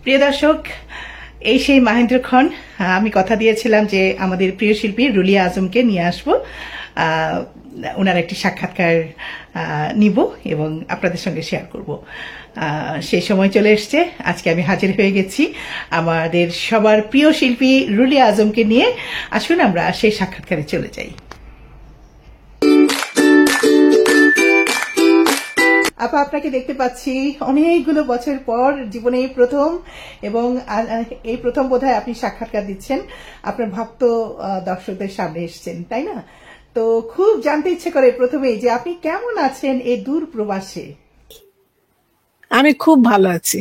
প্রিয় দর্শক, এই সেই মাহেন্দ্র খন। আমি কথা দিয়েছিলাম যে আমাদের প্রিয় শিল্পী রুলিয়া আজমকে নিয়ে আসবো, ওনার একটি সাক্ষাৎকার নিব এবং আপনাদের সঙ্গে শেয়ার করব। সেই সময় চলে এসছে, আজকে আমি হাজির হয়ে গেছি আমাদের সবার প্রিয় শিল্পী রুলিয়া আজমকে নিয়ে। আসুন আমরা সেই সাক্ষাৎকারে চলে যাই। আপা, আপনাকে দেখতে পাচ্ছি অনেকগুলো বছর পর, জীবনে এই প্রথম, এবং এই প্রথম বোধহয় আপনি সাক্ষাৎকার দিচ্ছেন, আপনার ভক্ত দর্শকদের সামনে এসছেন, তাই না? তো খুব জানতে ইচ্ছে করে প্রথমেই যে আপনি কেমন আছেন এই দূর প্রবাসে। আমি খুব ভালো আছি,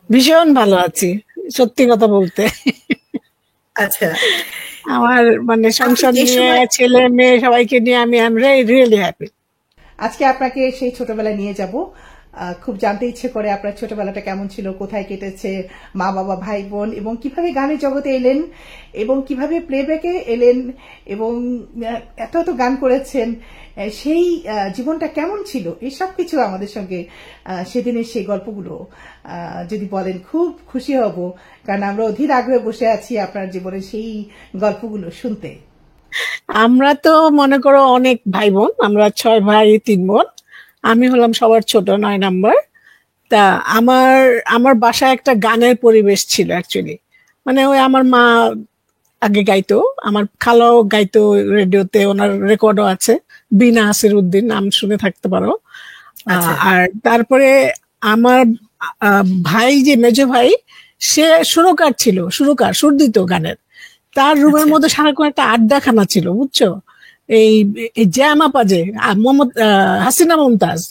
ভীষণ ভালো আছি, সত্যি কথা বলতে। আচ্ছা, আমার মানে সংসার নিয়ে, ছেলে মেয়ে সবাইকে নিয়ে আমি রিয়েলি হ্যাপি। আজকে আপনাকে সেই ছোটবেলায় নিয়ে যাব। খুব জানতে ইচ্ছে করে আপনার ছোটবেলাটা কেমন ছিল, কোথায় কেটেছে, মা বাবা ভাই বোন, এবং কিভাবে গানের জগতে এলেন এবং কিভাবে প্লেব্যাকে এলেন এবং এত এত গান করেছেন, সেই জীবনটা কেমন ছিল, এই সব কিছু আমাদের সঙ্গে সেদিনের সেই গল্পগুলো যদি বলেন খুব খুশি হব, কারণ আমরা অধীর আগ্রহে বসে আছি আপনার জীবনের সেই গল্পগুলো শুনতে। আমরা তো মনে করো অনেক ভাই বোন, আমরা 6 ভাই 3 বোন, আমি হলাম সবার ছোট, 9 নাম্বার। তা আমার বাসায় একটা গানের পরিবেশ ছিল অ্যাকচুয়ালি। মানে ওই আমার মা আগে গাইতো, আমার খালাও গাইতো রেডিওতে, ওনার রেকর্ডও আছে, বিনা আসিরউদ্দিন, নাম শুনে থাকতে পারো। আর তারপরে আমার ভাই, যে মেজো ভাই, সে সুরকার ছিল, সুর দিত গানের। তার রুমের মধ্যে সারাক্ষণ একটা আড্ডাখানা ছিল, বুঝছো, এই জ্যামাপা, যে মোহাম্মদ হাসিনা মুমতাজ,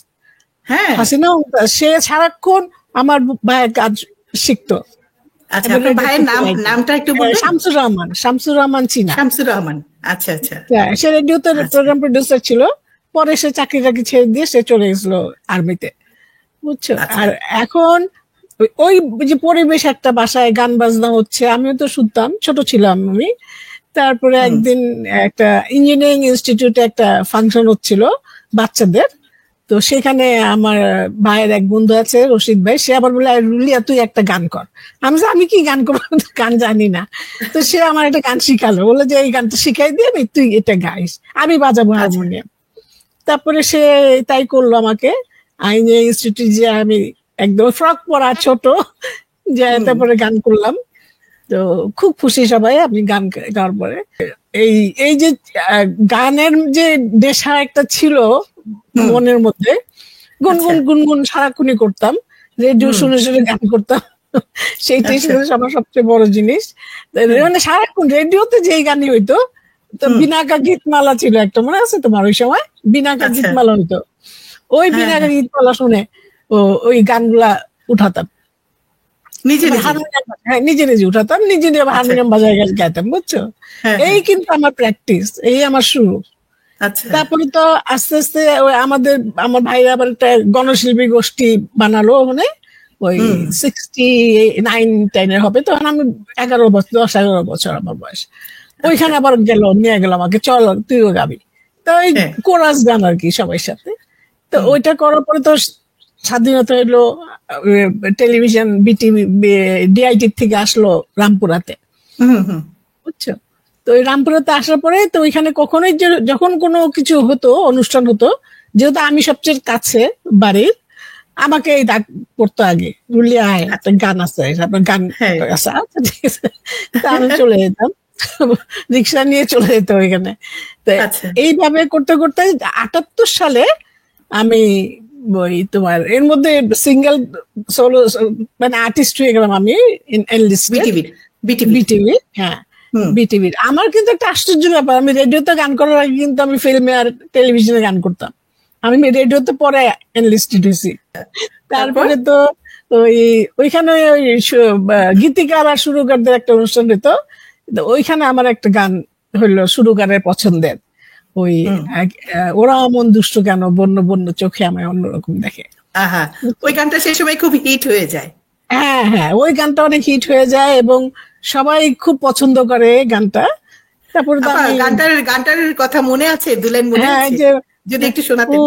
হাসিনা মুমতাজ, সে সারাক্ষণ আমার ভাইয়ের কাজ শিখতো। শামসুর রহমান চিনা, সে রেডিওতে প্রোগ্রাম প্রডিউসার ছিল। পরে সে চাকরি ছেড়ে দিয়ে সে চলে গেছিল আর্মিতে, বুঝছো। আর এখন ওই যে পরিবেশ, একটা বাসায় গান বাজনা হচ্ছে, আমিও তো শুনতাম, ছোট ছিলাম আমি। তারপরে একদিন একটা ইঞ্জিনিয়ারিং ইনস্টিটিউটে একটা ফাংশন হচ্ছিল বাচ্চাদের, তো সেখানে আমার ভাইয়ের এক বন্ধু আছে, রশিদ ভাই, সে আবার বলে, রুলিয়া তুই একটা গান কর। আমি কি গান করবো, গান জানি না। তো সে আমার একটা গান শিখালো, বলে যে এই গানটা শিখাই দিয়ে তুই এটা গাইস, আমি বাজাবো হারমোনিয়াম। তারপরে সে তাই করলো আমাকে। ইঞ্জিনিয়ারিং ইনস্টিটিউট যে আমি একদম ফ্রক পরা ছোট, যে তারপরে গান করলাম। তো খুব খুশি সবাই আমি গান গাওয়ার পরে। এই যে গানের যে নেশা একটা ছিল মনের মধ্যে, গুনগুন সারাক্ষণই করতাম, রেডিও শুনে শুনে গান করতাম, সেইটাই ছিল আমার সবচেয়ে বড় জিনিস। মানে সারাক্ষণ রেডিওতে যে গানই হইতো, তো বিনাকা গীতমালা ছিল একটা, মনে আছে তোমার ওই সময়? বিনাকা গীতমালা হইতো, ওই বিনাকা গীতমালা শুনে ওই গানগুলা উঠাতাম, নিজে নিজে উঠাতাম, নিজে হারমোনিয়াম বাজায় গাইতাম, বুঝছো। এই কিন্তু আমার প্র্যাকটিস, এই আমার শুরু। তারপরে তো আস্তে আস্তে আমার ভাইরা আবার একটা গণশিল্পী গোষ্ঠী বানালো, মানে ওই 69-10 হবে, তখন আমি 10-11 বছর আমার বয়স। ওইখানে আবার নিয়ে গেল আমাকে, চল তুইও গাবি। তো ওই কোরাস গান আর কি সবার সাথে। তো ওইটা করার পরে তো স্বাধীনতা হইলো, টেলিভিশন বিটিভি ডিআইটি থেকে আসলো রামপুরাতে, বুঝছো। তো ওই রামপুরাতে আসার পরে তো ওইখানে কখনোই যখন কোনো কিছু হতো, অনুষ্ঠান হতো, যেহেতু আমি সবচেয়ে কাছে বাড়ির, আমাকে এই ডাক পড়তো আগে, রুলিয়া একটা গান আছে, আপনার গান আছে, আচ্ছা ঠিক আছে। তা আমি চলে যেতাম, রিক্সা নিয়ে চলে যেত ওইখানে। তো এইভাবে করতে করতে 78 সালে আমি ওই তোমার এর মধ্যে সিঙ্গেল সোলো মানে আর্টিস্ট হয়ে গেলাম আমি, বিটিভি। হ্যাঁ, বিটিভির। আমার কিন্তু একটা আশ্চর্য ব্যাপার, আমি রেডিওতে গান করার আগে কিন্তু আমি ফিল্মে আর টেলিভিশনে গান করতাম, আমি রেডিওতে পরে এনলিস্টেড হয়েছি। তারপরে তো ওইখানে ওই গীতিকার আর সুরকারদের একটা অনুষ্ঠান হতো, ওইখানে আমার একটা গান হইলো সুরকারের পছন্দের, ওই ওরা অমন দুষ্ট কেন, বন্য বন্য চোখে আমায় অন্যরকম দেখে। ওই গানটা সেই সময় খুব হিট হয়ে যায়। হ্যাঁ, ওই গানটা অনেক হিট হয়ে যায় এবং সবাই খুব পছন্দ করে গানটা। তারপরে গানটার কথা মনে আছে, দুলেন মনে আছে, যদি একটু শোনাতেন।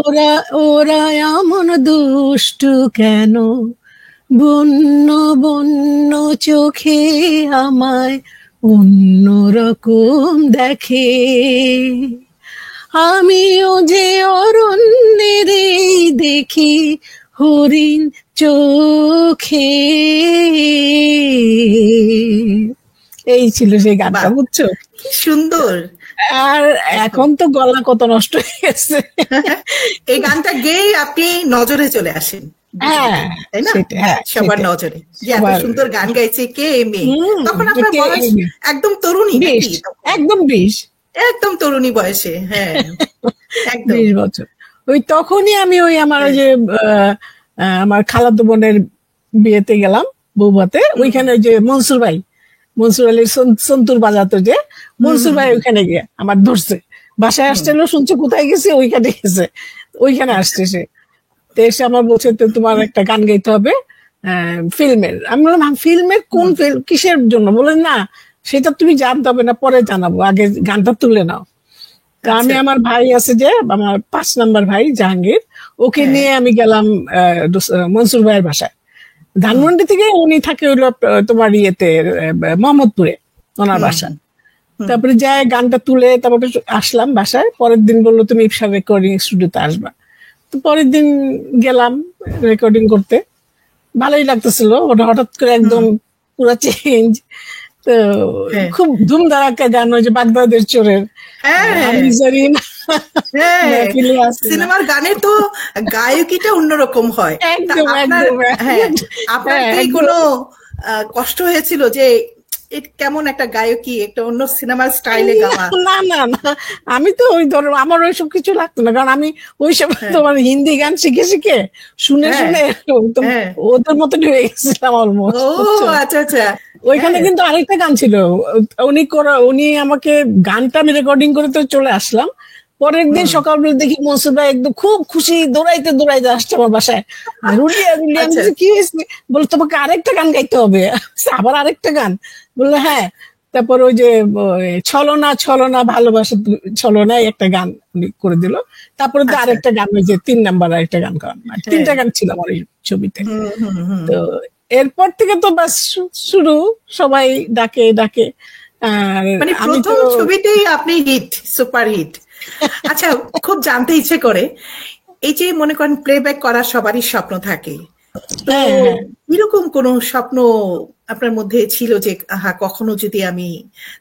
ওরা এমন দুষ্ট কেন, বন্য বন্য চোখে আমায় অন্যরকম দেখে, আমিও যে অরণ্যের দেখি হরিণ চোখে। এই ছিল সেই গানটা, বুঝছো? কি সুন্দর। আর এখন তো গলা কত নষ্ট হয়ে গেছে। এই গানটা গেয়ে আপনি নজরে চলে আসেন, তাই না? সবার নজরে যে এত সুন্দর গান গাইছে কে মেয়ে। তখন আপনার বয়স একদম তরুণী, একদম 20, একদম তরুণী বয়সে। হ্যাঁ, 20 বছর। ওই তখনই আমি ওই আমার যে আমার খালাতো বোনের বিয়েতে গেলাম বৌভাতে, ওইখানে ওই যে মনসুর আলীর সন্তুর বাজাতো, যে মনসুর ভাই ওইখানে গিয়ে আমার ধরছে, বাসায় আসছিল, শুনছে কোথায় গেছে, ওইখানে গেছে, ওইখানে আসছে সে। তো এসে আমার বলছে তোমার একটা গান গাইতে হবে ফিল্মের। আমি বললাম ফিল্মের কোন ফিল্ম, কিসের জন্য? বলেন না সেটা তুমি জানতে হবে না, পরে জানাবো, আগে গানটা তুলে নাও। তা আমি আমার ভাই আছে যে আমার 5 নম্বর ভাই জাহাঙ্গীর, ওকে নিয়ে আমি গেলাম মনসুর ভাইয়ের বাসায়। ধানমন্ডি থেকে উনি থাকে হইলো তোমার ইয়েতে মোহাম্মদপুরে ওনার বাসা। তারপরে যাই গানটা তুলে তারপরে আসলাম বাসায়। পরের দিন বললো তুমি ইপসা রেকর্ডিং স্টুডিওতে আসবা। তো পরের দিন গেলাম রেকর্ডিং করতে, ভালোই লাগতেছিল। ওটা হঠাৎ করে একদম পুরো চেঞ্জ। তো খুব ধুমধারাক্কা গান, ওই যে বাগদাদের চোরের সিনেমার গানের তো গায়কিটা অন্যরকম হয়। আপনার কি কোনো কষ্ট হয়েছিল যে কেমন একটা গায়কি, একটা অন্য সিনেমার স্টাইলে গাওয়া? না না না, আমি তো ওই ধরো আমার ওইসব কিছু লাগতো না, কারণ আমি ওই সব তোমার হিন্দি গান শিখে শিখে শুনে শুনে ওদের মতন হয়ে গেছিলাম অলমোস্ট। আচ্ছা আচ্ছা। ওইখানে কিন্তু আরেকটা গান ছিল, উনি আমাকে গানটা আমি রেকর্ডিং করে তো চলে আসলাম। পরের দিন সকালবেলা দেখি মনসুর ভাই একদম খুব খুশি, দৌড়াইতে দৌড়াইতে আসছে আমার বাসায়। রুলিয়া রুলিয়া, কি হয়েছে? বলে তোমাকে আরেকটা গান গাইতে হবে। আবার আরেকটা গান? বললো হ্যাঁ। তারপর ওই যে ছলনা ছলনা ভালোবাসা ছলনা একটা গান উনি করে দিল। তারপরে তো আরেকটা গান, ওই যে 3 নাম্বার আরেকটা গান করা, 3টা গান ছিল আমার এই ছবিতে। তো এরপর থেকে তো বাস শুরু, সবাই ডাকে ডাকে। মানে প্রথম ছবিতেই আপনি হিট, সুপার হিট। আচ্ছা, খুব জানতে ইচ্ছে করে, এই যে মনে করেন প্লেব্যাক করার সবারই স্বপ্ন থাকে, তো এরকম কোন স্বপ্ন আপনার মধ্যে ছিল যে হ্যাঁ কখনো যদি আমি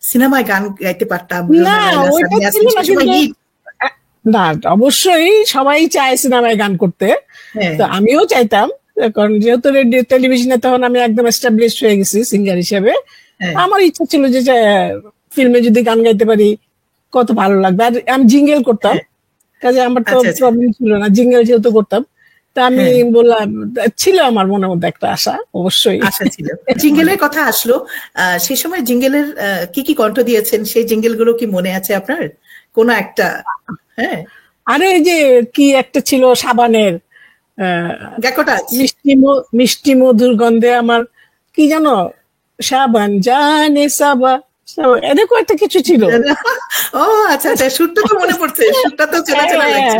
সিনেমায় গান গাইতে পারতাম? না, অবশ্যই সবাই চায় সিনেমায় গান করতে, তো আমিও চাইতাম। কারণ যেহেতু রেডিও টেলিভিশনে তখন আমি একদম এস্টাবলিশ হয়ে গেছি সিঙ্গার হিসেবে, আমার ইচ্ছা ছিল যে ফিল্মে যদি গান গাইতে পারি কত ভালো লাগবে। আর আমি জিঙ্গেল করতাম, কাজে আমার তো প্রবলেম ছিল না, জিঙ্গেল যেহেতু করতাম। তা আমি বললাম, ছিল আমার মনের মধ্যে একটা আশা, অবশ্যই আশা ছিল। জিঙ্গেলের কথা আসলো, সেই সময় জিঙ্গেলের কি কি কণ্ঠ দিয়েছেন, সেই জিঙ্গেল গুলো কি মনে আছে আপনার কোন একটা? হ্যাঁ, আরে এই যে কি একটা ছিল সাবানের, মিষ্টি মধুর গন্ধে আমার কি জানো, সাবান জানে সাবা, এরকম একটা কিছু ছিল। ও আচ্ছা আচ্ছা, সুরটা তো মনে পড়ছে, সুরটা তো চেনা চেনা লাগছে।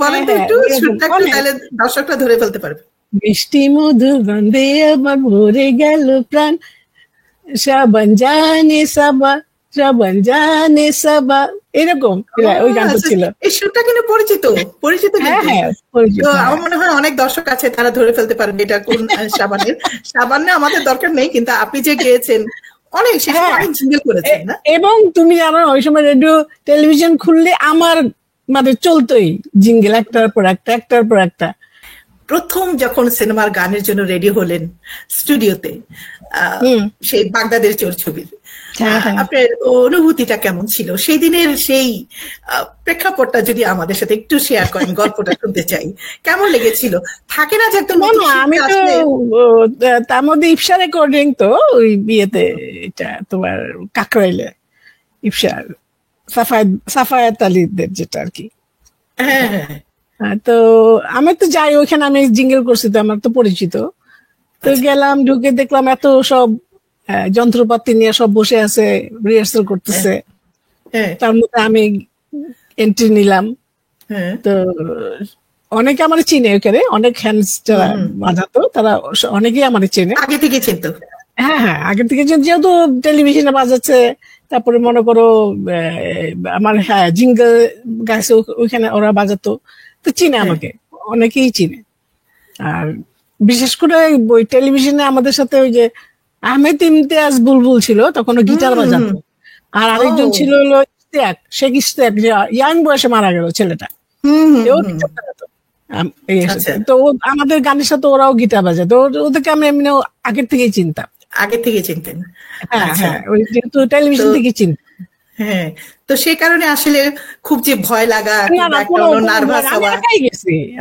বলেন তো একটু সুরটা, একটু তাহলে দর্শকরা ধরে ফেলতে পারবে। মিষ্টি মধুর গন্ধে আমার ভরে গেল প্রাণ, সাবান জানে সাবা, সাবান জানে সাবা, এরকম ওই গানটা ছিল। এই সুরটা কিন্তু পরিচিত, পরিচিত। তো আমার মনে হয় অনেক দর্শক আছে, তারা ধরে ফেলতে পারবে এটা কোন সাবানের। সাবানে আমাদের দরকার নেই, কিন্তু আপনি যে গেয়েছেন অনেক, অনেক জিঙ্গেল করেছেন না? এবং তুমি জানো ওই সময় রেডিও টেলিভিশন খুললে আমার মানে চলতোই জিঙ্গেল, একটার পর একটা, একটার পর একটা। প্রথম যখন সিনেমার গানের জন্য রেডি হলেন স্টুডিওতে, সেই বাগদাদের চোর ছবির, আপনার অনুভূতিটা কেমন ছিল সেই দিনের? সেই প্রেক্ষাপটটা যদি আমাদের সাথে একটু শেয়ার করেন, গল্পটা শুনতে চাই। কেমন লেগেছিল? থাকে না যে একদম, আমি তো তার মধ্যে ইপসা রেকর্ডিং, তো ওই বিয়েতে এটা তোমার কাকরাইলে ইপসার সাফায়াত আলীদের যেটা আর কি। তো আমি তো যাই, ওইখানে আমি জিঙ্গেল করছি, তো আমার তো পরিচিত। তো গেলাম, ঢুকে দেখলাম এত সব যন্ত্রপাতি নিয়ে সব বসে আছে, রিহার্সাল করতেছে। তার মধ্যে আমি এন্ট্রি নিলাম। তো অনেকে আমার চিনে, ওখানে অনেক হ্যান্ডস যারা বাজাতো তারা অনেকেই আমার চেনে, আগে থেকে চিনতো। হ্যাঁ হ্যাঁ, আগের থেকে যেহেতু টেলিভিশনে বাজাচ্ছে, তারপরে মনে করো আমার হ্যাঁ জিঙ্গল গাইছে ওইখানে ওরা বাজাতো, তো চিনে আমাকে, অনেকেই চিনে। আর বিশেষ করে ওই টেলিভিশনে আমাদের সাথে ওই যে আহমেদ ইমতিয়াজ বুলবুল ছিল, তখন ও গিটার বাজাতো। আর আরেকজন ছিল হলো ইশতিয়াক, শেখ ইশতিয়াক, যে ইয়াং বয়সে মারা গেল ছেলেটা, ও গিটার বাজাতো। তো আমাদের গানের সাথে ওরাও গিটার বাজাতো, ওদেরকে আমি এমনি আগের থেকেই চিনতাম। আগে থেকে চিনতেন? হ্যাঁ হ্যাঁ, ওই যেহেতু টেলিভিশন থেকে চিনতাম। হ্যাঁ, তো সেই কারণে আসলে খুব যে ভয় লাগা, নার্ভাস হওয়া,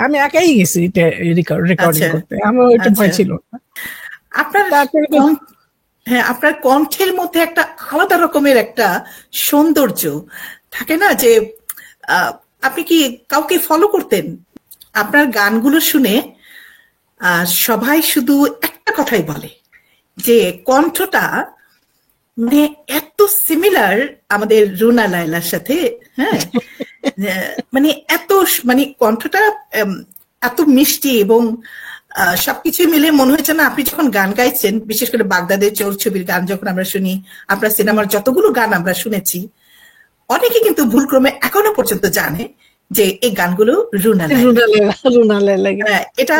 আমি একাই গেছি রেকর্ডিং করতে, আমার ওইটা ভয় ছিল। আপনার হ্যাঁ, আপনার কণ্ঠের মধ্যে একটা আলাদা রকমের একটা সৌন্দর্য থাকে না, যে আপনি কি কাউকে ফলো করতেন? আপনার গানগুলো শুনে সবাই শুধু একটা কথাই বলে যে কণ্ঠটা মানে এত সিমিলার আমাদের রুনা লায়লার সাথে। হ্যাঁ, মানে এত মানে কণ্ঠটা এত মিষ্টি, এবং সবকিছু মিলে মনে হয়েছে না আপনি যখন গান গাইছেন, বিশেষ করে বাগদাদের চোর ছবির গান যখন আমরা শুনি, আপনার সিনেমার যতগুলো গান আমরা শুনেছি, অনেকে কিন্তু ভুলক্রমে এখনো পর্যন্ত জানে যে এই গানগুলো রুনা লায়লা। এটা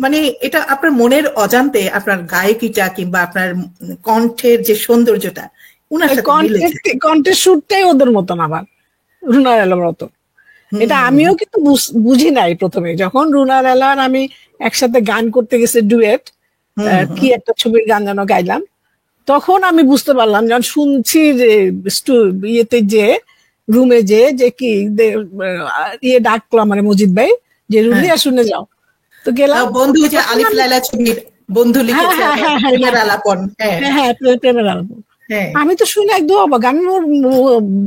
মানে এটা আপনার মনের অজান্তে আপনার গায়কিটা কিংবা আপনার কণ্ঠের যে সৌন্দর্যটা উনার সাথে মিলেছে। কণ্ঠের সুরটাই ওদের মতন, আবার রুনা লায়লার মতো। এটা আমিও কিন্তু বুঝি নাই প্রথমে, যখন রুনা লায়লার আমি একসাথে গান করতে গেছে ডুয়েট, কি একটা ছবির গান যেন গাইলাম, তখন আমি বুঝতে পারলাম, যখন শুনছি যে ইয়েতে যে রুমে যে কি ইয়ে ডাকলো আমার মজিদ ভাই, যে রুমিয়া শুনে যাও, তো গেলাম। বন্ধু, যে আলিফ লায়লা ছবির বন্ধু লিখেছে প্রেমের আলাপন। হ্যাঁ, প্রেমের আলাপন। আমি তো শুনে একদম অবাক, আমি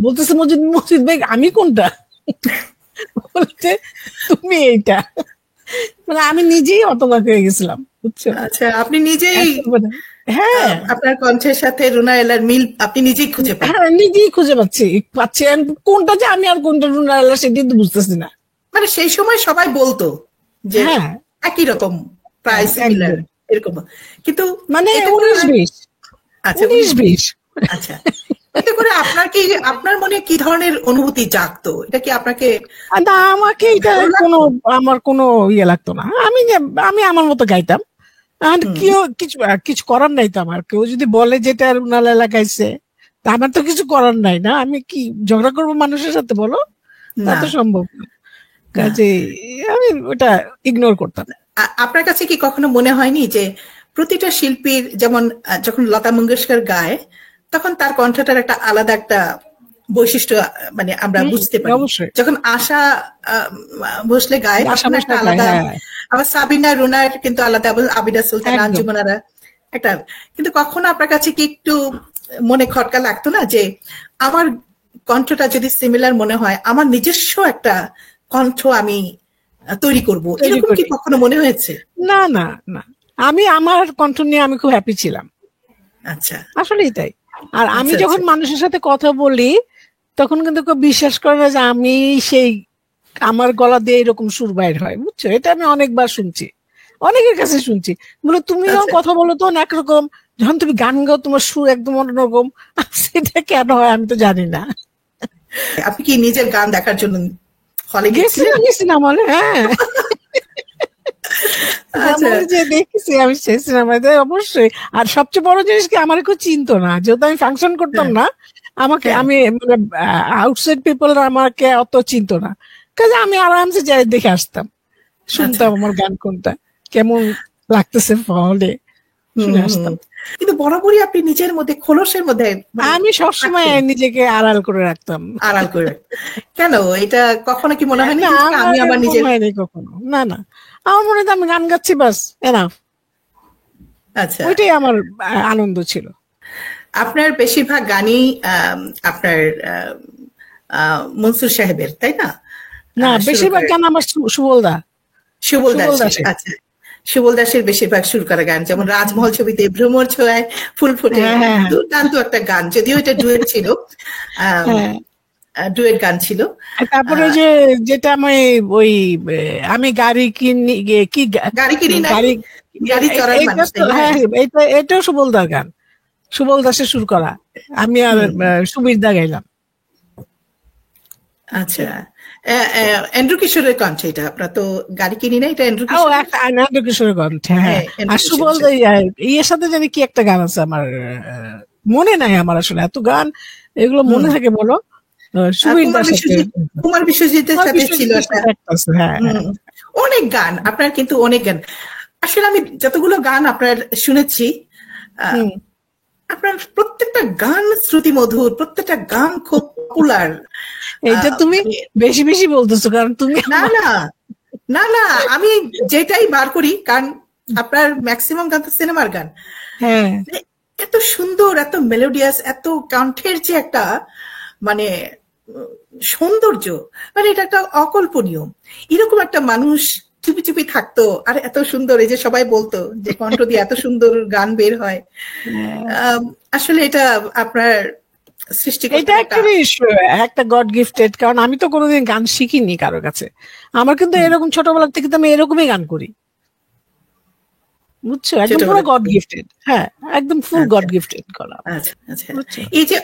বলতেছে মজিদ ভাই আমি কোনটা, বলতে তুমি এইটা, মানে আমি নিজেই হতবাক হয়ে গেছিলাম, বুঝছো? আচ্ছা, আপনি নিজেই, হ্যাঁ, আপনার কণ্ঠের সাথে রুনা লায়লার মিল আপনি নিজেই খুঁজে পান? হ্যাঁ, নিজেই খুঁজে পাচ্ছি, কোনটা যে আমি আর কোনটা রুনা লায়লা সেটাই তো বুঝতেছি না। মানে সেই সময় সবাই বলতো যে একই রকম, প্রায় সিমিলার এরকম, কিন্তু মানে 19-20। আচ্ছা, 19-20। আচ্ছা, এতে করে আপনার মনে কি ধরনের অনুভূতি জাগতো? এটা কি আপনাকে? না, আমাকে এটা আমার কোনো ইয়ে লাগতো না, আমি আমার মতো গাইতাম। আর কেউ কিছু করার নাই তো আমার, কেউ যদি বলে যেটা রুনা লায়লা গাইছে, তা আমার তো কিছু করার নাই না, আমি কি ঝগড়া করবো মানুষের সাথে, বলো? তা তো সম্ভব না, কাজে আমি ওটা ইগনোর করতাম। আপনার কাছে কি কখনো মনে হয়নি যে প্রতিটা শিল্পীর, যেমন যখন লতা মঙ্গেশকর গায়, তখন তার কণ্ঠটার একটা আলাদা একটা বৈশিষ্ট্য মানে আমরা বুঝতে পারি, যখন আশা ভোসলে গায় তখন একটা আলাদা, আবার সাবিনা রুনার কিন্তু আলাদা, আবিদা সুলতান, আঞ্জুমানারা একটা, কিন্তু কখনো আপনার কাছে কি একটু মনে খটকা লাগতো না যে আমার কণ্ঠটা যদি সিমিলার মনে হয়, আমার নিজস্ব একটা কণ্ঠ আমি তৈরি করব, এরকম কি কখনো মনে হয়েছে? না না না, আমি আমার কণ্ঠ নিয়ে আমি খুব হ্যাপি ছিলাম। আচ্ছা, আসলেই তাই। আর আমি যখন মানুষের সাথে কথা বলি, তখন কিন্তু কেউ বিশ্বাস করে না যে আমি সেই আমার গলা দিয়ে এরকম সুর বাইর হয়, বুঝছো? এটা আমি অনেকবার শুনছি, অনেকের কাছে শুনছি, বলে তুমি যখন কথা বলো তখন একরকম, যখন তুমি গান গাও তোমার সুর একদম অন্যরকম। সেটা কেন হয় আমি তো জানি না। আপনি কি নিজের গান দেখার জন্য হলে গেছিলাম? হ্যাঁ, দেখেছি আমি সেই সিনেমাতে, অবশ্যই। আর সবচেয়ে বড় জিনিস কি, আমার কেউ চিনতো না, যেহেতু আমি ফাংশন করতাম না, আমাকে আমি মানে আউটসাইড পিপল আমাকে অত চিনতো না, কাজে আমি আরামসে যাই দেখে আসতাম, শুনতাম আমার গান কোনটা কেমন লাগতেছে হলে, শুনে আসতাম। কিন্তু বরাবরই আপনি নিজের মধ্যে, খোলসের মধ্যে, আমি সবসময় নিজেকে আড়াল করে রাখতাম। আড়াল করে? কেন? এটা কখনো কি মনে হয় না আমি আমার নিজের? কখনো না, না, আমার মনে হয় আমি গান গাচ্ছি, বাস এনাফ। আচ্ছা, ওইটাই আমার আনন্দ ছিল। আপনার বেশিরভাগ গানই আপনার মনসুর সাহেবের, তাই না? না, বেশিরভাগ গান আমার সুবল দাস। আচ্ছা, সুবল দাসের বেশিরভাগ সুর করা গান, যেমন রাজমহল ছবিতে ভ্রমর ছোঁয়ায় ফুল ফুটে, দুর্দান্ত একটা গান, যদিও এটা ডুয়েট ছিল। ডুয়েট গান ছিল। তারপরে যে যেটা আমি গাড়ি কিনি, কি গাড়ি কিনি না, গাড়ি চড়ার মানুষ। হ্যাঁ, এটাও সুবলদার গান, সুবল দাসের সুর করা। আমি আর সুবীর দা গাইলাম। আচ্ছা, এন্ড্রু কিশোরের কণ্ঠে এটা। আপনার তো গাড়ি কিনি না, এটা এন্ড্রু কিশোরের কণ্ঠে। হ্যাঁ, আর সুবল ইয়ের সাথে জানি কি একটা গান আছে, আমার মনে নাই। আমার আসলে এত গান এগুলো মনে থাকে বলো। কুমার বিশ্বজিতের সাথে ছিল অনেক গান আপনার, কিন্তু অনেক গান আসলে আমি যতগুলো গান আপনার শুনেছি, আপনার প্রত্যেকটা গান শ্রুতি মধুর, প্রত্যেকটা গান খুব পপুলার। এটা তুমি বেশি বেশি বলতেছো, কারণ তুমি না না না না আমি যেটাই বার করি, কারণ আপনার ম্যাক্সিমাম গান তো সিনেমার গান। হ্যাঁ, এত সুন্দর, এত মেলোডিয়াস, এত কণ্ঠের যে একটা মানে সৌন্দর্য, মানে এটা একটা অকল্পনীয়। এরকম একটা মানুষ চুপি চুপি থাকতো, আর এত সুন্দর, এই যে সবাই বলতো যে কণ্ঠ দিয়ে এত সুন্দর গান বের হয়। আসলে এটা আপনার সৃষ্টি, এটা একটা গড গিফটেড। কারণ আমি তো কোনোদিন গান শিখিনি কারোর কাছে। আমার কিন্তু এরকম ছোটবেলা থেকে তো আমি এরকমই গান করি, বুঝছো, একদম পুরো গড গিফটেড। হ্যাঁ, একদম ফুল গড গিফটেড করা। আচ্ছা আচ্ছা, এই যে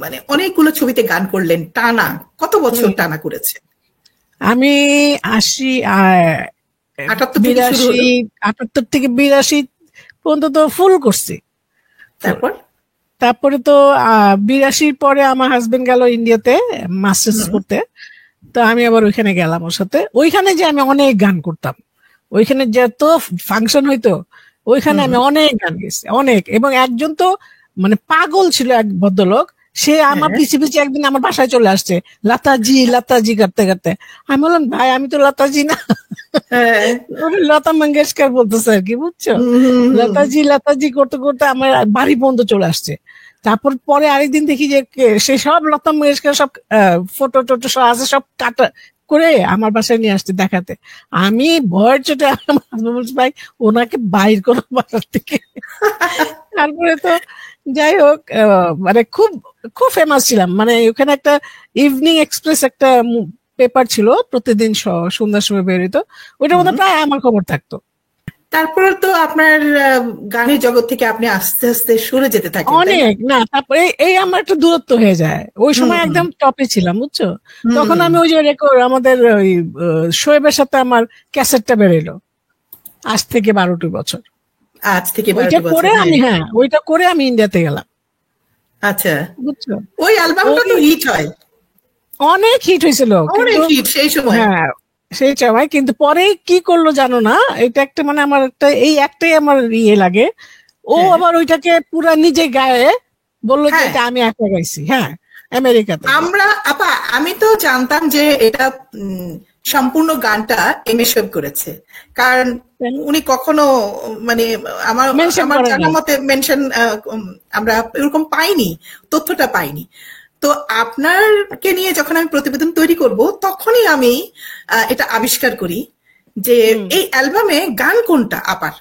মানে অনেকগুলো ছবিতে গান করলেন টানা, কত বছর টানা করেছে? আমি 78 থেকে 82 পর্যন্ত তো ফুল করছি। তারপরে তো 82 পরে আমার হাজবেন্ড গেল ইন্ডিয়াতে মাস্টার্স করতে, তো আমি আবার ওইখানে গেলাম ওর সাথে। ওইখানে যে আমি অনেক গান করতাম, ওইখানে যত ফাংশন হইতো ওইখানে আমি অনেক গান গেছি, অনেক। এবং একজন তো মানে পাগল ছিল, এক ভদ্রলোক, সে আমার পিছিয়ে পিছিয়ে একদিন আমার বাসায় চলে আসছে, লতাজি লতাজি করতে করতে। আমি বললাম, ভাই আমি তো লতাজি না, লতা মঙ্গেশকর বলতেছে আর কি, বুঝছো। লতাজি লতাজি করতে করতে আমার বাড়ি পর্যন্ত চলে আসছে। তারপর পরে আরেকদিন দেখি যে সে সব লতা মঙ্গেশকর সব ফটো টোটো সব আছে, সব কাটা করে আমার বাসায় নিয়ে আসতে দেখাতে। আমি ভয়ের চোটে বলছি, ভাই ওনাকে বাইর করো বাসার থেকে। তারপরে তো যাই হোক, মানে খুব খুব ফেমাস ছিলাম। মানে ওখানে একটা ইভিনিং এক্সপ্রেস একটা পেপার ছিল, প্রতিদিন সন্ধ্যার সময় বেরোতো, ওইটার মধ্যে প্রায় আমার খবর থাকতো। তারপরে তো আপনার গানের জগৎ থেকে আপনি আস্তে আস্তে সরে যেতে থাকেন অনেক। না, তারপরে এই আমার একটা দূরত্ব হয়ে যায়। ওই সময় একদম টপে ছিলাম, বুঝছো। তখন আমি ওই যে রেকর্ড, আমাদের ওই শোয়েবের সাথে আমার ক্যাসেটটা বেরোলো আজ থেকে 12টি বছর। আজ থেকে ওইটা করে আমি, হ্যাঁ, ওইটা করে আমি ইন্ডিয়াতে গেলাম। আচ্ছা, বুঝছো, ওই অ্যালবামটা তো হিট হয়, অনেক হিট হয়েছিল, অনেক হিট সেই সময়। হ্যাঁ, সেই সময়। কিন্তু পরে কি করলো জানো না, এটা একটা মানে আমার একটা এই একটাই আমার ইয়ে লাগে, ও আবার ওইটাকে পুরা নিজে গায়ে বললো যে এটা আমি একা গাইছি। হ্যাঁ, আমেরিকাতে। আমি তো জানতাম যে এটা সম্পূর্ণ গানটা এমএসএফ করেছে, কারণ উনি কখনো মানে আমার জানা মতে মেনশন আমরা এরকম পাইনি, তথ্যটা পাইনি। তো আপনারকে নিয়ে যখন আমি প্রতিবেদন তৈরি করব, তখনই আমি এটা আবিষ্কার করি যে এই অ্যালবামে গান কোনটা। আপার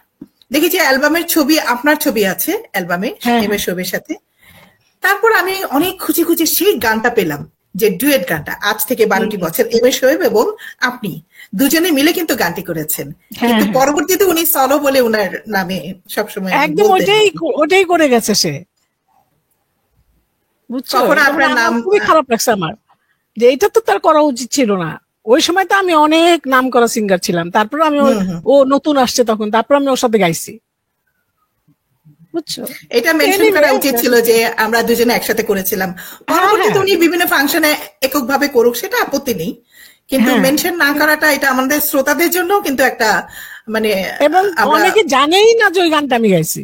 দেখি যে অ্যালবামের ছবি, আপনার ছবি আছে অ্যালবামে এমএসএফের সাথে। তারপর আমি অনেক খুঁজে খুঁজে সেই গানটা পেলাম, যে ডুয়েট গানটা। আজ থেকে 12টি বছর এমএসএফ এবং আপনি দুজনে মিলে কিন্তু গানটি করেছেন, কিন্তু পরবর্তীতে উনি সলো বলে উনার নামে সবসময় একদম ওটাই করে গেছে সে, বুঝছো। আপনার নাম খুবই খারাপ লাগছে আমার, যে এটা তো তার করা উচিত ছিল না। ওই সময় তো আমি অনেক নাম করা সিঙ্গার ছিলাম, তারপর আমি ও নতুন আসছে তখন, তারপর আমি ওর সাথে গাইছি, বুঝছো। এটা মেনশন করা উচিত ছিল যে আমরা দুজনে একসাথে করেছিলাম। পরবর্তীতে উনি বিভিন্ন ফাংশনে এককভাবে করুক, সেটা আপত্তি নেই, কিন্তু মেনশন না করাটা এটা আমাদের শ্রোতাদের জন্য কিন্তু একটা মানে, এবং অনেকে জানেই না যে ওই গানটা আমি গাইছি,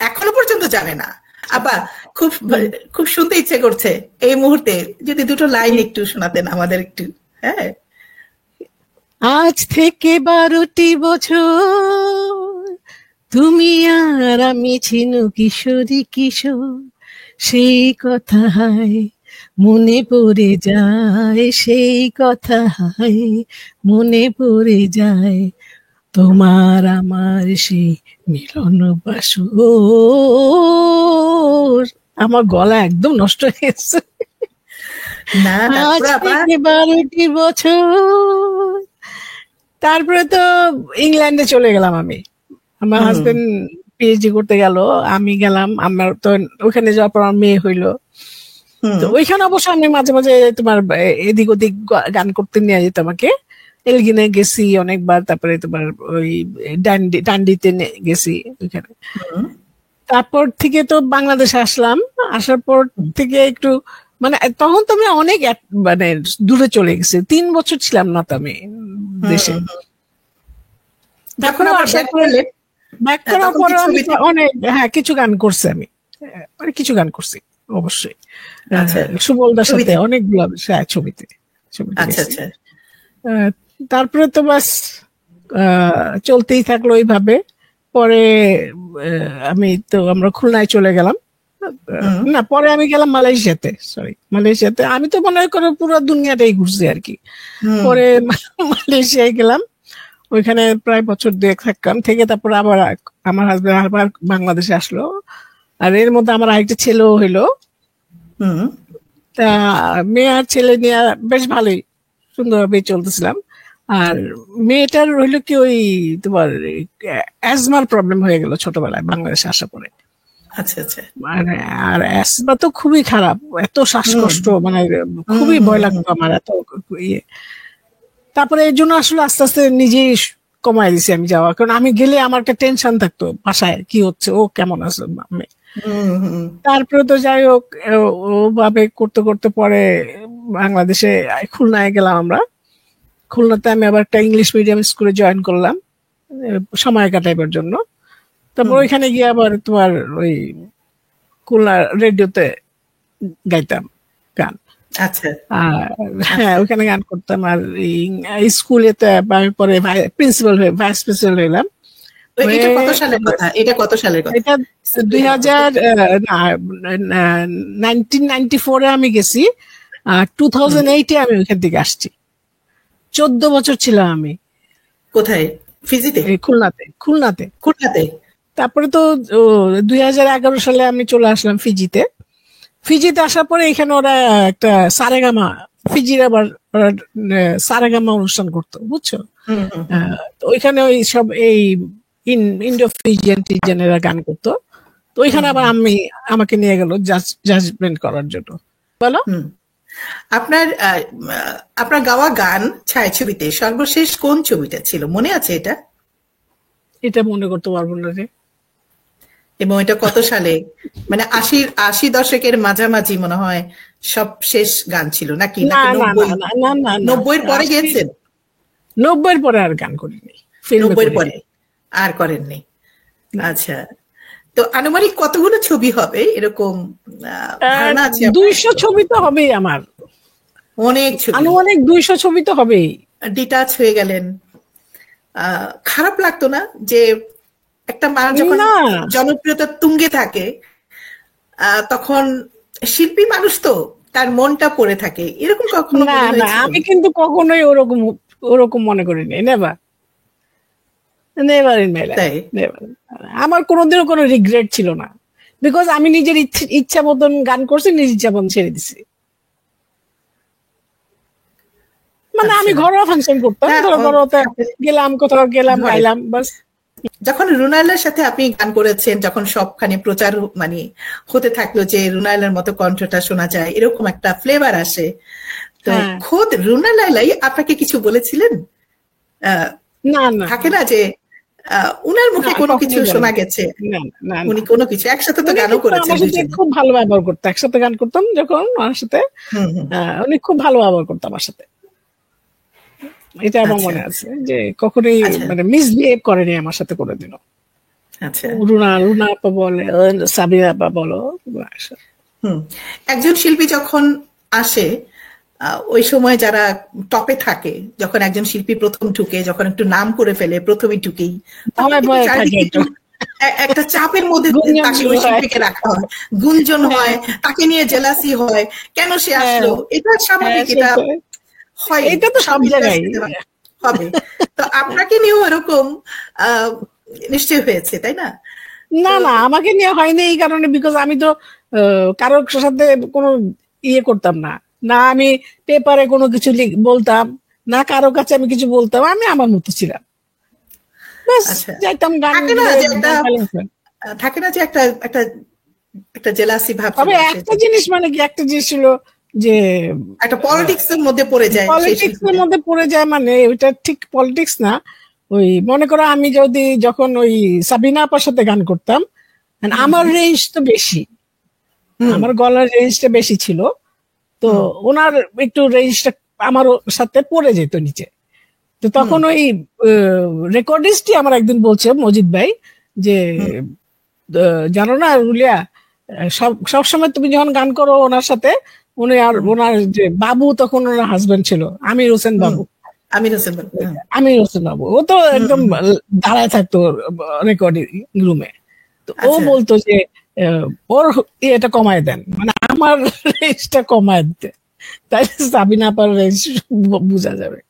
এখনো পর্যন্ত জানে না। আবার খুব খুব শুনতে ইচ্ছে করছে এই মুহূর্তে, যদি দুটো লাইন একটু শোনাতেন আমাদের একটু। হ্যাঁ, আজ থেকে 12টি বছর তুমি আর আমি ছিনু কিশোরী কিশোর, সেই কথা মনে পড়ে যায়, সেই কথা মনে পড়ে যায়, তোমার আমার সেই মিলন বাসর। আমার গলা একদম নষ্ট হয়ে গেছে। না আজ তারপরে আবার থেকে 12টি বছর। তারপরে তো ইংল্যান্ডে চলে গেলাম আমি। আমার হাজবেন্ড পিএইচডি করতে গেল, আমি গেলাম। আমার তো ওখানে যাওয়ার পর আমার মেয়ে হইলো। তো ওইখানে অবশ্য আমি মাঝে মাঝে তোমার এদিক ওদিক গান করতে নিয়ে যেত আমাকে। এলগিনে গেছি অনেকবার, তারপরে তোমার ওই ডান্ডিতে গেছি ওইখানে। তারপর থেকে তো বাংলাদেশে আসলাম। আসার পর থেকে একটু মানে তখন তো আমি অনেক মানে দূরে চলে গেছি, 3 বছর ছিলাম না তো আমি দেশে। যখন তারপরে আবার আসার ব্যাক পর করলেন ব্যাক করার তখন পর কি আমি ছবিতে? অনেক কিছু গান করছি আমি, মানে কিছু গান করছি অবশ্যই। আচ্ছা সুবলদার সাথে ছবিতে? অনেকগুলো ছবিতে ছবিতে আচ্ছা গেছি। আচ্ছা তারপরে তো বাস চলতেই থাকলো এইভাবে। পরে আমি তো আমরা খুলনায় চলে গেলাম। না, পরে আমি গেলাম মালয়েশিয়াতে। সরি, মালয়েশিয়াতে আমি তো মনে করো পুরো দুনিয়াটাই ঘুরছি আর কি। পরে মালয়েশিয়ায় গেলাম, ওইখানে প্রায় বছর 2 থাকলাম। থেকে তারপর আবার আমার হাজবেন্ড আবার বাংলাদেশে আসলো। আর এর মধ্যে আমার আরেকটা ছেলেও হইলো। তা মেয়ে আর ছেলে নিয়ে বেশ ভালোই সুন্দরভাবে চলতেছিলাম। আর মেয়েটার হইলো কি ওই তোমার অ্যাজমার প্রবলেম হয়ে গেল ছোটবেলায় বাংলাদেশে আসার পরে। আচ্ছা আচ্ছা মানে আর অ্যাজমা তো খুবই খারাপ, এত শ্বাসকষ্ট, মানে খুবই ভয় লাগতো আমার, এত ইয়ে। তারপরে এর জন্য আসলে আস্তে আস্তে নিজেই কমাই দিছি আমি যাওয়া, কারণ আমি গেলে আমার একটা টেনশন থাকতো বাসায় কি হচ্ছে, ও কেমন আছে আমি। তারপরে তো যাই হোক ওভাবে করতে করতে পরে বাংলাদেশে খুলনায় গেলাম আমরা। খুলনাতে আমি আবার একটা ইংলিশ মিডিয়াম স্কুলে জয়েন করলাম সময় কাটাইবার জন্য। তারপর ওইখানে গিয়ে আবার তোমার ওই খুলনা রেডিওতে গাইতাম গান। আচ্ছা হ্যাঁ, ওখানে গান করতাম। আর স্কুলেতে আমি পরে প্রিন্সিপাল হয়ে ভাইস প্রিন্সিপাল হইলাম। এটা কত সালের কথা? এটা কত সালের কথা? এটা 1994-এ আমি গেছি, আর 2008-এ আমি ওইখান থেকে আসছি। 14 বছর ছিলাম আমি। কোথায়? ফিজিতে? খুলনাতে। খুলনাতে খুলনাতে? তারপরে তো 2011 সালে আমি চলে আসলাম ফিজিতে। ফিজিতে আসার পরে এখানে ওরা একটা সারেগামা, ফিজির আবার ওরা সারেগামা অনুষ্ঠান করতো, বুঝছো? তো ওইখানে ওই সব এই ইন্ডো ফিজিয়ান টিজিয়ানেরা গান করতো। তো ওইখানে আবার আমাকে নিয়ে গেল জাজমেন্ট করার জন্য। বলো, আপনার আপনার গাওয়া গান ছায়াছবিতে সর্বশেষ কোন ছবিটা ছিল, মনে আছে এটা? এটা মনে করতে পারবো না রে। এবং এটা কত সালে? মানে 80 দশকের মাঝামাঝি মনে হয় সব শেষ গান ছিল নাকি? না নাকি না 90? না না না, 90-এর পরে গেছেন? 90-এর পরে আর গান করিনি। 90-এর পরে আর করেননি? আচ্ছা, তো আনুমানিক কতগুলো ছবি হবে এরকম ধারণা আছে? 200 ছবি তো হবেই আমার, অনেক ছবি, আনুমানিক 200 ছবি তো হবেই। ডিটাচ হয়ে গেলেন। খারাপ লাগতো না যে একটা মানুষ যখন জনপ্রিয়তার তুঙ্গে থাকে তখন শিল্পী মানুষ তো তার মনটা পড়ে থাকে, এরকম কখনো? না না, আমি কিন্তু কখনোই ওরকম মনে করিনি। Never in my life, never. আমার কোনোদিনও কোনো রিগ্রেট ছিল না, বিকজ আমি নিজের ইচ্ছা মতন গান করছি, নিজের ইচ্ছা মতন ছেড়ে দিছি। মানে আমি ঘরোয়া ফাংশন করতাম, ঘরোয়াতে গেলাম, কোথাও গেলাম, গাইলাম, বাস। যখন রুনাইলার সাথে আপনি গান করেছেন, যখন সবখানে প্রচার মানে হতে থাকলো যে রুনাইলার মতো কণ্ঠটা শোনা যায়, এরকম একটা ফ্লেভার আসে, তো খোদ রুনাইলাই আপনাকে কিছু বলেছিলেন? না না, থাকে না যে উনার মুখে কোনো কিছু শোনা গেছে, উনি কোনো কিছু একসাথে তো গানও করেছেন, খুব ভালো ব্যবহার করতো, একসাথে গান করতাম যখন ওনার সাথে, উনি খুব ভালো ব্যবহার করতাম আমার সাথে। এটা আমার মনে আছে যে কখনোই মানে মিসবিহেভ করেনি আমার সাথে কোনোদিনও। আচ্ছা, রুনা আপা বলে, সাবিনা আপা বলো। একজন শিল্পী যখন আসে ওই সময় যারা টপে থাকে, যখন একজন শিল্পী প্রথম ঢুকে, যখন একটু নাম করে ফেলে প্রথমেই ঢুকেই, একটা চাপের মধ্যে তাকে ওই শিল্পীকে রাখা হয়, গুঞ্জন হয়, তাকে নিয়ে জেলাসি হয়, কেন সে আসলো, এটা স্বাভাবিক, এটা হয়, এটা তো সব জায়গায় হবে। তো আপনাকে নিয়েও এরকম নিশ্চয় হয়েছে, তাই না? না না, আমাকে নিয়ে হয়নি এই কারণে, বিকজ আমি তো কারোর সাথে কোনো ইয়ে করতাম না, না আমি পেপারে কোনো কিছু বলতাম, না কারো কাছে আমি কিছু বলতাম, আমি আমার মতো ছিলাম। যাইতাম গান, থাকে না যে একটা একটা একটা জেলাসি ভাব। তবে একটা জিনিস মানে কি, একটা জিনিস ছিল যে একটা পলিটিক্স এর মধ্যে পড়ে যায়, পলিটিক্স এর মধ্যে পড়ে যায়, মানে ওইটা ঠিক পলিটিক্স না। ওই মনে করো আমি যখন ওই সাবিনা আপার সাথে গান করতাম, আমার রেঞ্জ তো বেশি, আমার গলার রেঞ্জটা বেশি ছিল, তো ওনার একটু রেঞ্জটা আমার সাথে পড়ে যেত নিচে। তো তখন ওই রেকর্ডিস্টই আমার একদিন বলছে, মজিদ ভাই, যে জানো না রুলিয়া, সবসময় তুমি যখন গান করো ওনার সাথে, উনি আর ওনার যে বাবু, তখন ওনার হাজবেন্ড ছিল আমির হোসেন বাবু, আমির হোসেন বাবু, ও তো একদম দাঁড়ায় থাকতো রেকর্ডিং রুমে। তো ও বলতো যে ওর এটা কমায় দেন, মানে আমার রেঞ্জটা কমায় দিতে, তাই সাবিনা পার রেঞ্জ বোঝা যাবে।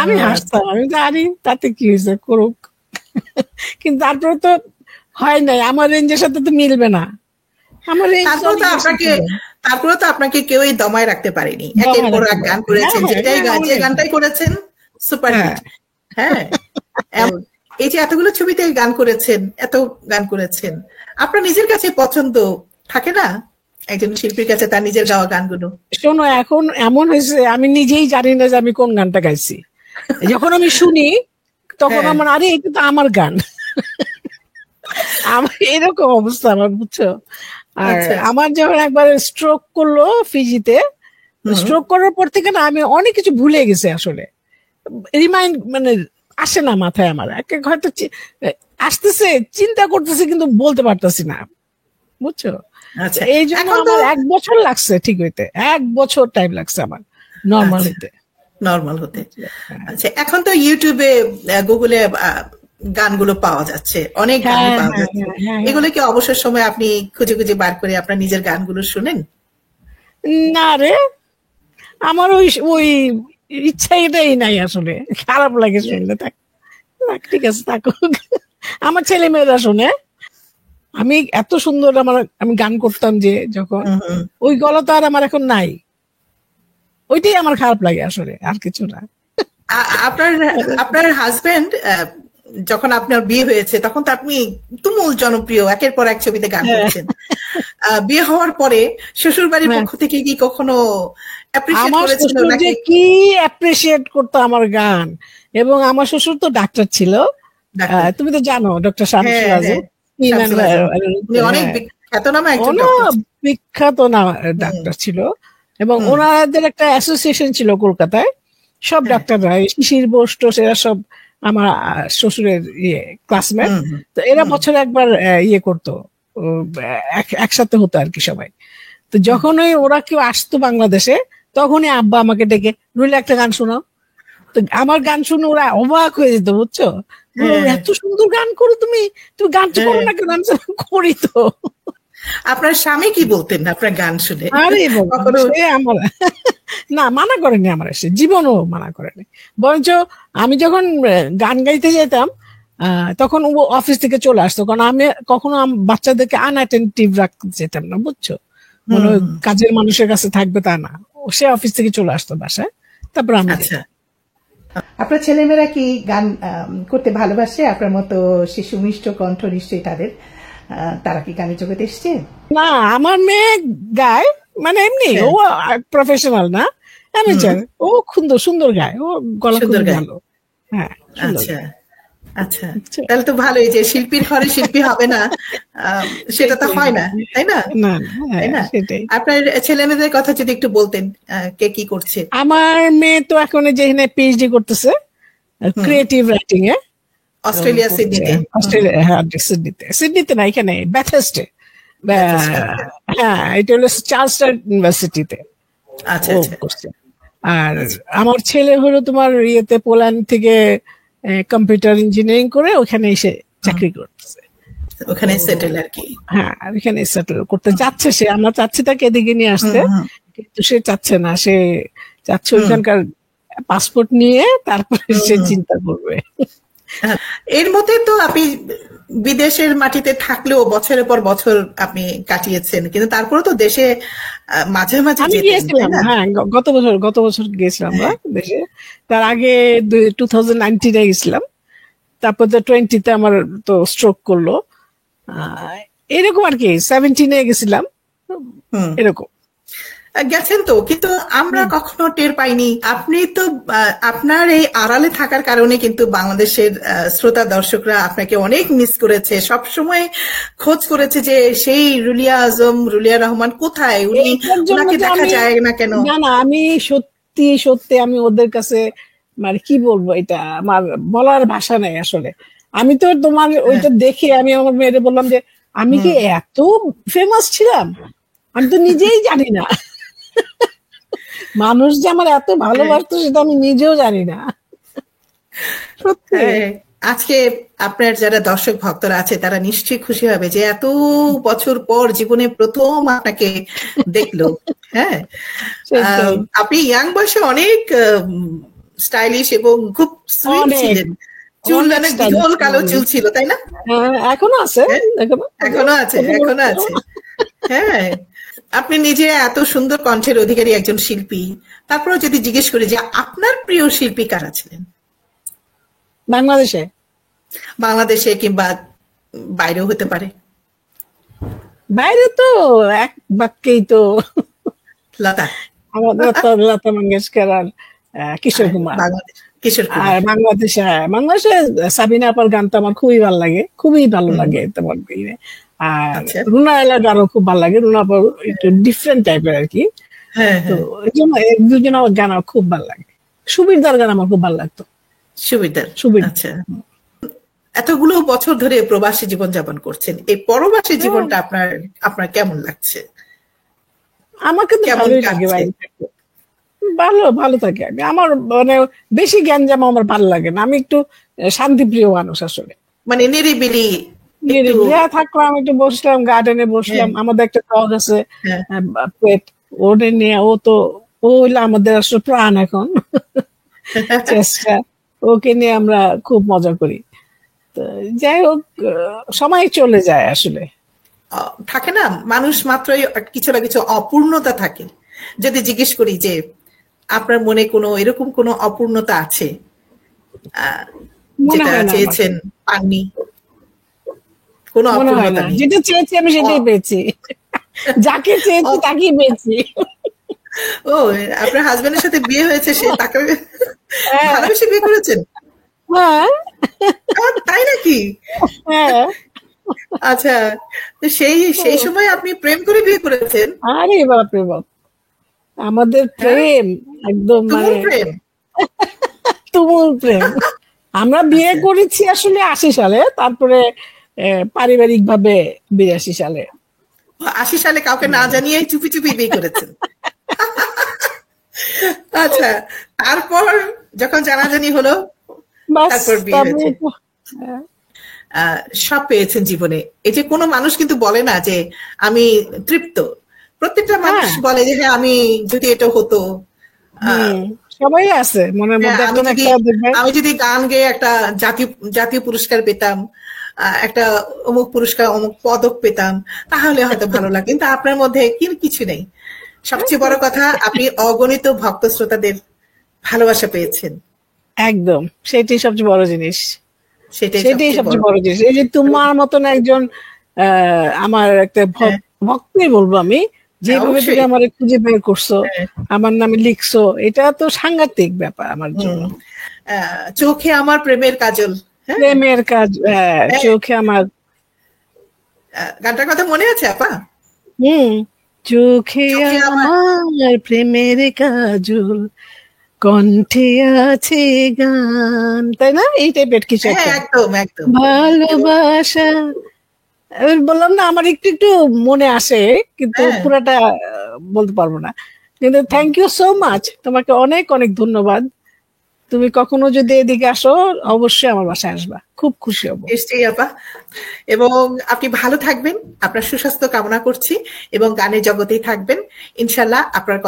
আমি হাসতাম, আমি জানি তাতে কি হয়েছে, করুক। কিন্তু তারপরে তো হয় নাই, আমার রেঞ্জের সাথে তো মিলবে না। আমার তারপরে তো আপনাকে কেউই দমায় রাখতে পারেনি, একের পর এক গান করেছেন, যে গানটাই করেছেন সুপার হিট। হ্যাঁ, এই যে এতগুলো ছবিতে গান করেছেন, এত গান করেছেন, আপনার নিজের কাছে পছন্দ থাকে না একজন শিল্পীর কাছে তার নিজের গাওয়া গানগুলো? শোনো, এখন এমন হয়েছে আমি নিজেই জানি না যে আমি কোন গানটা গাইছি। যখন আমি শুনি তখন আমার, আরে এটা তো আমার গান। আমার এরকম অবস্থা আমার, বুঝছো? আর আমার যখন একবার স্ট্রোক করলো ফিজিতে, স্ট্রোক করার পর থেকে না আমি অনেক কিছু ভুলে গেছি আসলে, রিমাইন্ড মানে আসে না মাথায় আমার, হয়তো আসতেছে, চিন্তা করতেছে কিন্তু বলতে পারতেছি না, বুঝছো? এই জন্য আমার 1 বছর লাগছে ঠিক হইতে, 1 বছর টাইম লাগছে আমার নর্মাল হতে। আচ্ছা, এখন তো ইউটিউবে, গুগলে গানগুলো পাওয়া যাচ্ছে, অনেক গান পাওয়া যাচ্ছে, এগুলো কি অবসর সময় আপনি খুঁজে খুঁজে বার করে আপনার নিজের গানগুলো শুনেন? না রে, আমার ওই ইচ্ছা এটাই নাই আসলে, খারাপ লাগে শুনলে। ঠিক আছে, থাকুক, আমার ছেলে মেয়েরা শুনে। আমি এত সুন্দর আমি গান করতাম যে যখন, ওই গলা তো আর আমার এখন নাই, ওইটাই আমার খারাপ লাগে আসলে, আর কিছু না। আপনার হাজবেন্ড যখন আপনার বিয়ে হয়েছে তখন তো আপনি তুমুল জনপ্রিয়, একের পর এক ছবিতে গান করছেন। বিয়ে হওয়ার পরে শ্বশুর বাড়ির পক্ষ থেকে কি কখনো কি অ্যাপ্রিসিয়েট করতো আমার গান? এবং আমার শ্বশুর তো ডাক্তার ছিল, তুমি তো জানো, ডক্টর শামসুর আজম, বিখ্যাত ডাক্তার ছিল, এবং ওনাদের একটা অ্যাসোসিয়েশন ছিল কলকাতায়, সব ডাক্তাররা, শিশির বোস টোস, এরা সব আমার শ্বশুরের ক্লাসমেট। তো এরা বছরে একবার করতো, একসাথে হতো আর কি সবাই। তো যখনই ওরা কেউ আসতো বাংলাদেশে, তখনই আব্বা আমাকে ডেকে, রুলে একটা গান শোনাও। তো আমার গান শুনে ওরা অবাক হয়ে যেত, বুঝছো? এত সুন্দর গান করো তুমি গানটা করো না কেন? করি তো। আপনার স্বামী কি বলতেন আপনার গান শুনে? আরে আমার না, মানা করেনি, আমার এসে জীবনও মানা করেনি। বরঞ্চ আমি যখন গান গাইতে যেতাম তখন ও অফিস থেকে চলে আসতো, কারণ আমি কখনো বাচ্চাদেরকে আনঅ্যাটেন্টিভ রাখতে যেতাম না, বুঝছো? মানে কাজের মানুষের কাছে থাকবে তা না, সে অফিস থেকে চলে আসতো বাসায়, তারপর আমি। আপনার ছেলেমেয়েরা কি গান করতে ভালোবাসে আপনার মতো? শিশু মিষ্ট কণ্ঠ নিশ্চয়ই তাদের, তারা কি গানের জগতে এসছে? না, আমার মেয়ে গায়, মানে এমনি, ও প্রফেশনাল না, অ্যামেচার। ও সুন্দর গায়, ও গলা খুব ভালো। হ্যাঁ, আচ্ছা, তাহলে তো ভালোই, যে শিল্পীর ঘরে শিল্পী হবে না সেটা তো হয় না, তাই না? আপনার ছেলে মেয়েদের কথা যদি একটু বলতেন, কে কি করছে? আমার মেয়ে তো এখন যেখানে পিএইচডি করতেছে ক্রিয়েটিভ রাইটিং এ, অস্ট্রেলিয়া, সিডনিতে না, এখানে ব্যাথেস্টে, হ্যাঁ, এটা হলো চার্লস্টন ইউনিভার্সিটিতে করছে। আর আমার ছেলে হলো তোমার পোল্যান্ড থেকে কম্পিউটার ইঞ্জিনিয়ারিং করে ওখানে এসে চাকরি করতেছে, ওখানে সেটেল আর কি। হ্যাঁ, ওখানে সেটেল করতে যাচ্ছে সে। আমরা চাচ্ছি তাকে এদিকে নিয়ে আসতে, কিন্তু সে চাচ্ছে না, সে চাচ্ছে ওইখানকার পাসপোর্ট নিয়ে তারপরে সে চিন্তা করবে। এর মধ্যে তো আপনি বিদেশের মাটিতে থাকলেও বছরের পর বছর আপনি কাটিয়েছেন, কিন্তু তারপরে তো দেশে মাঝে মাঝে আমি যেতেন, গিয়েছিলাম, তাই না? হ্যাঁ, গত বছর গেছিলাম আমরা দেশে। তার আগে 2019 গেছিলাম, তারপর তো 20 আমার তো স্ট্রোক করলো। এরকম আর কি, 17 গেছিলাম এরকম। গেছেন তো, কিন্তু আমরা কখনো টের পাইনি। আপনি তো আপনার এই আড়ালে থাকার কারণে কিন্তু বাংলাদেশের শ্রোতা দর্শকরা আপনাকে অনেক মিস করেছে, সব সময় খোঁজ করেছে যে সেই রুলিয়া রহমান কোথায়, ওনাকে দেখা যায় না কেন। না, আমি সত্যি আমি ওদের কাছে মানে কি বলবো, এটা আমার বলার ভাষা নেই আসলে। আমি তো তোমার ওইটা দেখে আমি আমার মেয়েরে বললাম যে আমি কি এত ফেমাস ছিলাম, আমি তো নিজেই জানি না। মানুষ যে আমার এত ভালোবাসতো সেটা আমি নিজেও জানি না। সত্যি আজকে আপনার যারা দর্শক ভক্তরা আছে তারা নিশ্চয়ই খুশি হবে যে এত বছর পর জীবনে প্রথম আপনাকে দেখলো। হ্যাঁ, আপনি ইয়াং বয়সে অনেক স্টাইলিশ এবং খুব সুইট ছিলেন। চুল অনেক দীঘল কালো চুল ছিল, তাই না? এখনো আছে, এখনো আছে। হ্যাঁ, আপনি নিজে এত সুন্দর কণ্ঠের অধিকারী একজন শিল্পী, তারপরেও যদি জিজ্ঞেস করি যে আপনার প্রিয় শিল্পী কারা ছিলেন বাংলাদেশে কিংবা বাইরেও হতে পারে? বাইরে তো এক বাক্যেই তো লতা, আমাদের লতা মঙ্গেশকর আর কিশোর কুমার। আর বাংলাদেশে সাবিনা আপার গান তো আমার খুবই ভালো লাগে তোমার। আর রুনা এলার গানও খুব ভালো লাগে। রুনা আপা একটু ডিফারেন্ট টাইপের আর কি, তো এই জন্য দুজনের গান আমার খুব ভালো লাগে। সুবিরদার গান আমার খুব ভালো লাগতো। সুবিরদার। আচ্ছা, এতগুলো বছর ধরে প্রবাসী জীবন যাপন করছেন, এই পরবাসী জীবনটা আপনার কেমন লাগছে? আমাকে তো ভালোই লাগে, ভালো থাকে। আমার মানে বেশি জ্ঞানজাম আমার ভালো লাগে না, আমি একটু শান্তিপ্রিয় মানুষ আসলে। মানে নিরিবিলি থাকলাম, একটু বসলাম, গার্ডেনে বসলাম। আমাদের একটা ডগ আছে পেট, ওটা নিয়ে ও হইলো আমাদের আসলে প্রাণ এখন। চেষ্টা ওকে নিয়ে আমরা খুব মজা করি। তো যাই হোক, সময় চলে যায় আসলে। থাকে না, মানুষ মাত্রই কিছু না কিছু অপূর্ণতা থাকে। যদি জিজ্ঞেস করি যে আপনার মনে এরকম কোনো অপূর্ণতা আছে যেটা চেয়েছেন পাননি? কোনো অপূর্ণতা নেই? যেটা চেয়েছি আমি সেটাই পেয়েছি, যাকে চেয়েছি তাকেই পেয়েছি। ও, আপনার হাজবেন্ডের সাথে বিয়ে হয়েছে, সে তাকে ভালোবেসে বিয়ে করেছেন? তাই নাকি? আচ্ছা, সেই সময় আপনি প্রেম করে বিয়ে করেছেন? আরে বাপরে বাপ, আমাদের প্রেম একদম মানে তুমুল প্রেম। আমরা বিয়ে করেছি আসলে 80 সালে, তারপরে পারিবারিক ভাবে 82 সালে। 80 সালে কাউকে না জানিয়ে চুপি চুপি বিয়ে করেছেন? আচ্ছা, তারপর যখন জানাজানি হলো তারপর বিয়ে হয়েছে। সব পেয়েছেন জীবনে। এই যে কোনো মানুষ কিন্তু বলে না যে আমি তৃপ্ত। প্রত্যেকটা মানুষ বলে যে হ্যাঁ, আমি যদি এটা হতো। সবাই আছে মনের মধ্যে। আমি যদি গান গেয়ে একটা জাতীয় পুরস্কার পেতাম, একটা অমুক পুরস্কার, অমুক পদক পেতাম, তাহলে হয়তো ভালো লাগে। কিন্তু আপনার মধ্যে কিছু নেই। সবচেয়ে বড় কথা, আপনি অগণিত ভক্ত শ্রোতাদের ভালোবাসা পেয়েছেন। একদম, সেটাই সবচেয়ে বড় জিনিস। সেটাই সবচেয়ে বড় জিনিস। এই যে তোমার মতন একজন আমার একটা ভক্তই বলবো আমি, যেভাবে তুমি আমার খুঁজে বের করছো, আমার নামে লিখছো, এটা তো সাংঘাতিক ব্যাপার আমার জন্য। চোখে আমার প্রেমের কাজল, প্রেমের কাজ, চোখে আমার, গানটার কথা মনে আছে আপা? চোখে আমার প্রেমের কাজল, কণ্ঠে আছে গান, তাই না? এই টাইপের কিছু একদম একদম ভালোবাসা। বললাম না, আমার একটু একটু মনে আসে, কিন্তু পুরাটা বলতে পারবো না। কিন্তু থ্যাংক ইউ সো মাচ, তোমাকে অনেক অনেক ধন্যবাদ। তুমি কখনো যদি এদিকে আসো, অবশ্যই আমার বাসায় আসবা, খুব খুশি হব। নিশ্চয়ই আপা, এবং আপনি ভালো থাকবেন, আপনার সুস্বাস্থ্য কামনা করছি, এবং গানের জগতেই থাকবেন ইনশাল্লাহ। আপনার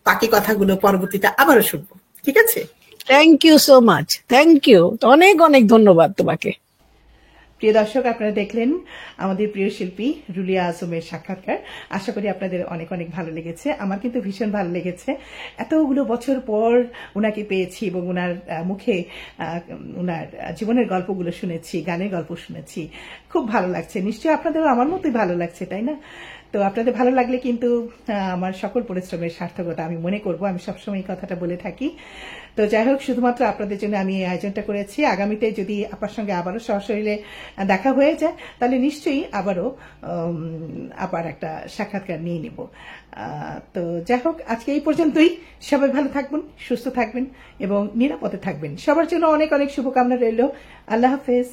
বাকি কথাগুলো পরবর্তীতে আবারও শুনবো, ঠিক আছে? Thank you so much, thank you, অনেক অনেক ধন্যবাদ তোমাকে। প্রিয় দর্শক, আপনারা দেখলেন আমাদের প্রিয় শিল্পী রুলিয়া আজমের সাক্ষাৎকার। আশা করি আপনাদের অনেক অনেক ভালো লেগেছে। আমার কিন্তু ভীষণ ভালো লেগেছে। এতগুলো বছর পর ওনাকে পেয়েছি এবং ওনার মুখে ওনার জীবনের গল্পগুলো শুনেছি, গানের গল্প শুনেছি। খুব ভালো লাগছে। নিশ্চয়ই আপনাদেরও আমার মতোই ভালো লাগছে, তাই না? তো আপনাদের ভালো লাগলে কিন্তু আমার সকল পরিশ্রমের সার্থকতা আমি মনে করব। আমি সবসময় এই কথাটা বলে থাকি। তো যাই হোক, শুধুমাত্র আপনাদের জন্য আমি এই আয়োজনটা করেছি। আগামীতে যদি আপনার সঙ্গে আবারও সরাসরি দেখা হয়ে যায়, তাহলে নিশ্চয়ই আবার একটা সাক্ষাৎকার নিয়ে নিব। তো যাই হোক, আজকে এই পর্যন্তই। সবাই ভালো থাকবেন, সুস্থ থাকবেন এবং নিরাপদে থাকবেন। সবার জন্য অনেক অনেক শুভকামনা রইল। আল্লাহ হাফেজ।